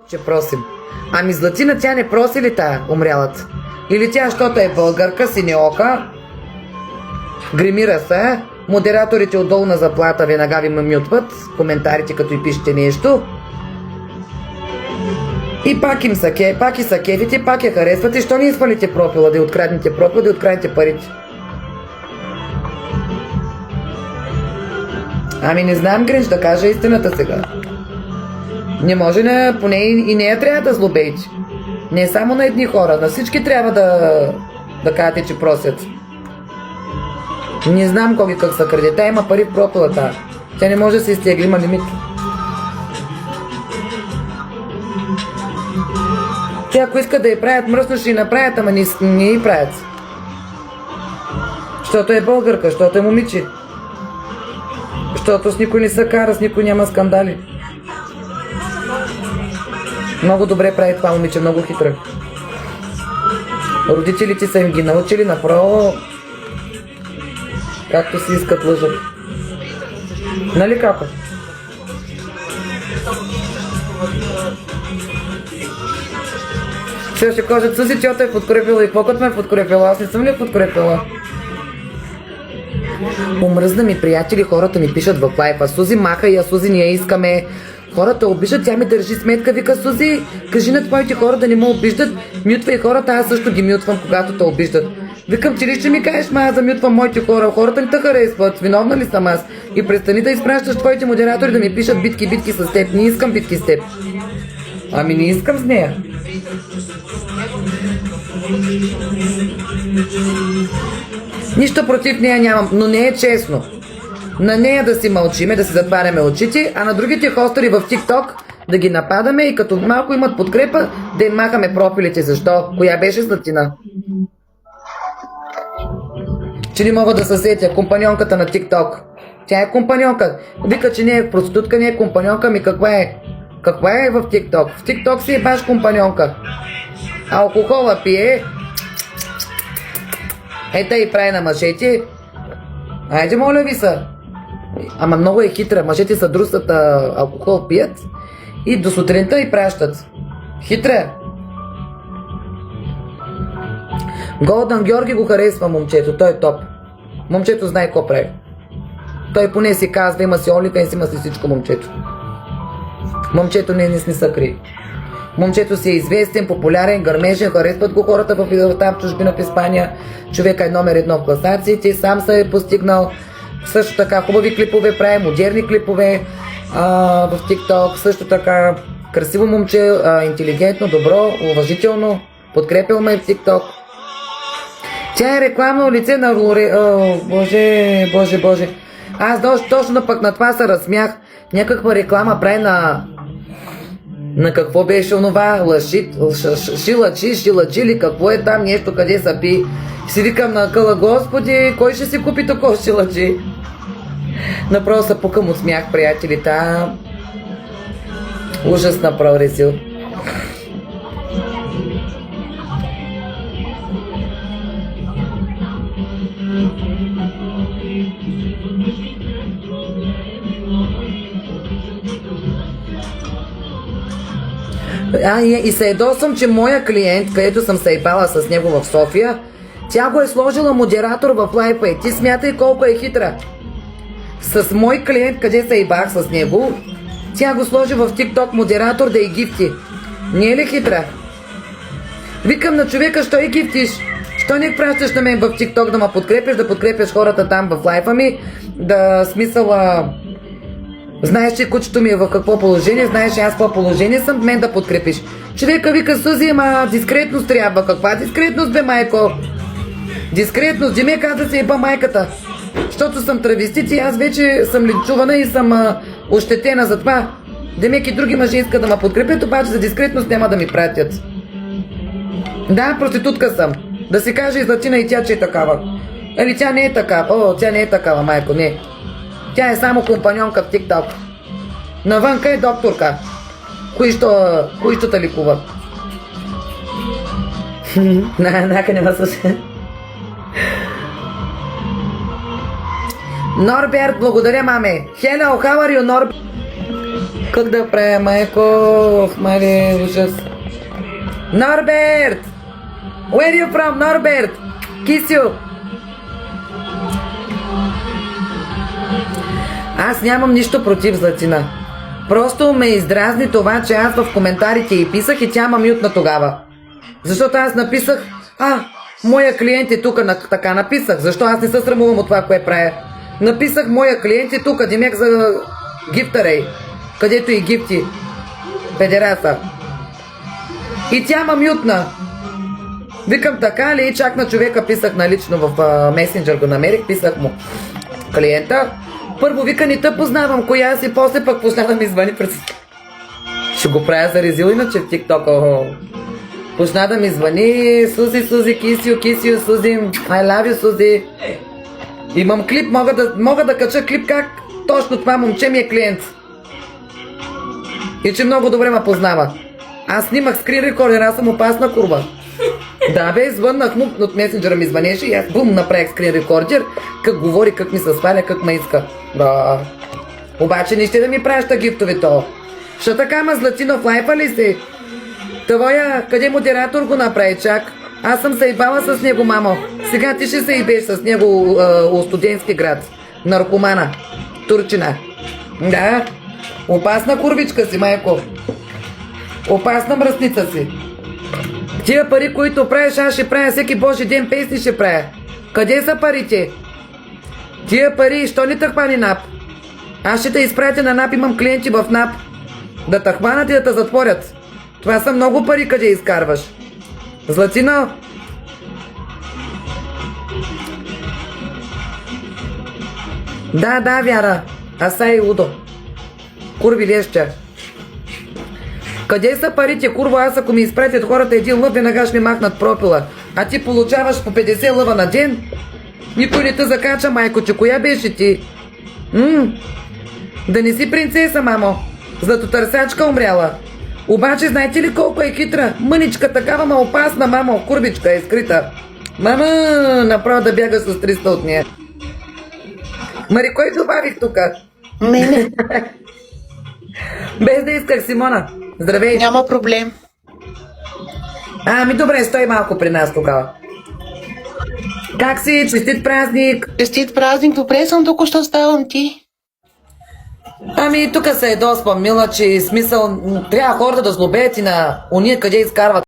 че просим. Ами Златина, тя не проси ли тая умрялата? Или тя, защото е българка, синеока, гримира се, модераторите отдолу на заплата веднага ви мютват коментарите, като и пишете нещо. И пак им са пак и са кевите, пак я харесвате. Що не изпалите профила, да откраднете профила, да откраднете парите? Ами не знам, Гринч, да кажа истината сега. Не може, поне и нея трябва да злобеете. Не само на едни хора, на всички трябва да кажете, че просят. Не знам коги как са краде. Тя има пари в профила. Тя не може да се изтегли, има лимит. Те ако искат да я правят мръсно, ще я направят, ама не я правят. Защото е българка, защото е момиче. Защото с никой не се кара, с никой няма скандали. Много добре прави това момиче, много хитра. Родителите са им ги научили направо както си искат лъжат. Нали како? Сега ще кажат, Сузи, че е подкрепила и покът ме е подкрепила. Аз не съм ли подкрепила? Омръзна ми, приятели, хората ми пишат в лайфа. Сузи, маха я, Сузи, ние искаме. Хората обиждат, тя ми държи сметка, вика, Сузи, кажи на твоите хора да не ме обиждат. Мютва и хората, аз също ги мютвам, когато те обиждат. Викам, че ли ще ми кажеш, аз замютвам моите хора, хората не те харесват, виновна ли съм аз? И престани да изпращаш твоите модератори да ми пишат битки с теб. Не искам битки с теб. Ами не искам с нея. Нищо против нея нямам, но не е честно. На нея да си мълчиме, да си затваряме очите, а на другите хостери в TikTok да ги нападаме и като малко имат подкрепа, да им махаме профилите. Защо? Коя беше Златина? Че не мога да се сетя, компаньонката на TikTok. Тя е компаньонка. Вика, че не е проститутка, не е компаньонка, ми каква е? Каква е в TikTok? В TikTok си е баш компаньонка. Алкохола пие. Ета и прави на мъжете. Айде, моля ви са. Ама много е хитра. Мъжете са друсат, алкохол пият и до сутринта и пращат. Хитра. Голдън Георги го харесва момчето. Той е топ. Момчето знае какво прави. Той поне си казва, има си олика и си има си всичко момчето. Момчето не се крие. Момчето си е известен, популярен, гърмежен, харесват го хората в чужбина в Испания. Човека е номер 1 в класациите, сам се е постигнал. Също така хубави клипове прави, модерни клипове в TikTok. Също така красиво момче, интелигентно, добро, уважително. Подкрепил ме в TikTok. Тя е рекламно лице на Боже. Аз точно пък на това се разсмях. Някаква реклама прави на какво беше онова? Шилачи ли? Какво е там? Нещо къде са пи? Си викам на къла, Господи, кой ще си купи такова шилачи? Направо се пукам от смях, приятели. Ужас направо резил. И се ядосвам, че моя клиент, където съм се ебала с него в София, тя го е сложила модератор в лайфа и ти смятай колко е хитра. С мой клиент, къде се ебах с него, тя го сложи в TikTok модератор да и гифти. Не е ли хитра? Викам на човека, що и гифтиш? Що не пращаш на мен в TikTok да ме подкрепиш, да подкрепяш хората там в лайфа ми, да смисъла... Знаеш, че кучето ми е в какво положение, знаеш аз в какво положение съм, мен да подкрепиш. Човека вика, Сузи, ама дискретност трябва. Каква дискретност, бе, майко? Дискретност, де ми каза се еба майката. Защото съм травестит и аз вече съм линчувана и съм ощетена за това. Демек и други мъже искат да ме подкрепят, обаче за дискретност няма да ми пратят. Да, проститутка съм. Да си каже и Златина и тя, че е такава. Или тя не е такава. Тя не е такава, майко, не. Тя е само компаньонка в TikTok. Навънка е докторка. Кои ще те ликува? Нака не ме слуша. Норберт, благодаря, маме. Hello, how are you, Норберт? Как да правя, майко? Ох, мале, ужас. Норберт! Where are you from, Норберт? Kiss you! Аз нямам нищо против Златина. Просто ме издразни това, че аз в коментарите й писах и тя ма мютна тогава. Защото аз написах, моя клиент е тук, така написах. Защо аз не се срамувам от това, кое правя? Написах, моя клиент е тук, демек за гифтарей, където и гифти. Педераса. И тя ма мютна. Викам така ли, и чак на човека писах налично в месенджер, го намерих, писах му клиента. Първо вика, не те познавам коя си, после пък почна да ми звъни през... Ще го правя за резил иначе в тикток. Почна да ми звъни, Сузи, кисио, Сузи, I love you, Сузи. Имам клип, мога да кача клип как точно това момче ми е клиент. И че много добре ме познава. Аз снимах скрин рекордер, аз съм опасна курва. Да бе, звъннах му, от месенджера ми звънеше и аз бум, направих скрин рекордер, как говори, как ми се сваля, как ме иска. Да. Обаче не ще да ми праща гифтове то. Що така, ма Златино, в лайфа ли си? Твоя, къде модератор го направи чак? Аз съм се ебала с него, мамо. Сега ти ще се ебеш с него у студентски град. Наркомана. Турчина. Да. Опасна курвичка си, майко. Опасна мръсница си. Тия пари, които правиш, аз ще правя всеки божи ден, песни ще правя. Къде са парите? Тия пари, що не тъхвани НАП? Аз ще те изпратя на НАП, имам клиенти в НАП. Да тъхванат и да те затворят. Това са много пари, къде изкарваш. Златино? Да, Вяра. Аса и Удо. Курви леща. Къде са парите, курва? Аз ако ми изпратят хората един лъв, веднага ще ми махнат пропила. А ти получаваш по 50 лъва на ден? Никой не те закача, майко, че коя беше ти? Да не си принцеса, мамо. Златотърсачка умряла. Обаче знаете ли колко е хитра? Мъничка такава, ма опасна, мамо. Курбичка е скрита. Мама, направо да бяга с 300 от нея. Мари, кой добавих тука? Мене. Без да исках, Симона. Здравей. Няма проблем. Ами добре, стой малко при нас тогава. Как си? Честит празник! Честит празник, добре съм, току-що ставам ти. Ами тук се е доста мила, че смисъл трябва хората да злобеят и на уния къде изкарват